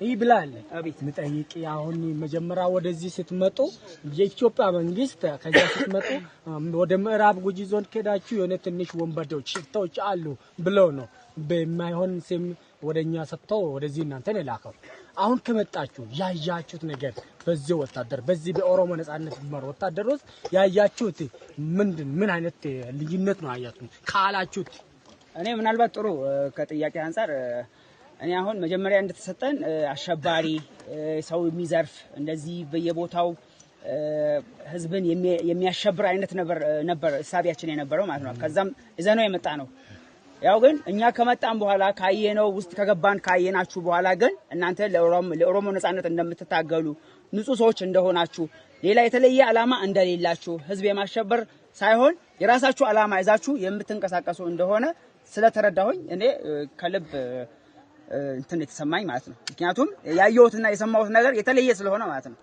ይብላል አቤት መጠይቅ ያሁን መጀመሪያ ወደዚህ ስትመጡ የኢትዮጵያ መንግስት ከዛ ስትመጡ ወደ ምዕራብ ጉጂ ዞን ከዳችሁ የሆነ ትንሽ ወንበዴዎች ሽፍታዎች አሉ ብለው ነው በማይሆን ስም ወደኛ ሰጥተው ወደዚህ እናንተን የላከው አሁን ከመጣችሁ ያያችሁት ነገር በዚህ ወታደር በዚህ በኦሮሞ ነጻነት ግንባር ወታደሮች ያያችሁት ምን አይነት ልዩነት ነው ያያችሁት ካላችሁት እኔ ምናልባት ጥሩ ከጥያቄ አንፃር እኔ አሁን መጀመሪያ እንደተሰጠን አሸባሪ ሰው የሚዘርፍ እንደዚህ በየቦታው ህዝብን የሚያሸብር አይነት ነበር እሳቢያችን የነበረው ማለት ነው ከዛም እዘነው የመጣ ነው ያው ግን እኛ ከመጣን በኋላ ካየነው ውስጥ ከገባን ካየናችሁ በኋላ ግን እናንተ ለኦሮሞ ነጻነት እንደምትታገሉ ንጹህ ሰዎች እንደሆናችሁ ሌላ የተለየ ዓላማ እንደሌላችሁ ህዝብ የማሸበር ሳይሆን የራሳችሁ ዓላማ ይዛችሁ የምትንቀሳቀሱ እንደሆነ ስለተረዳሁኝ እኔ ከልብ እንትን የተሰማኝ ማለት ነው ምክንያቱም ያየሁትና የሰማሁት ነገር የተለየ ስለሆነ ማለት ነው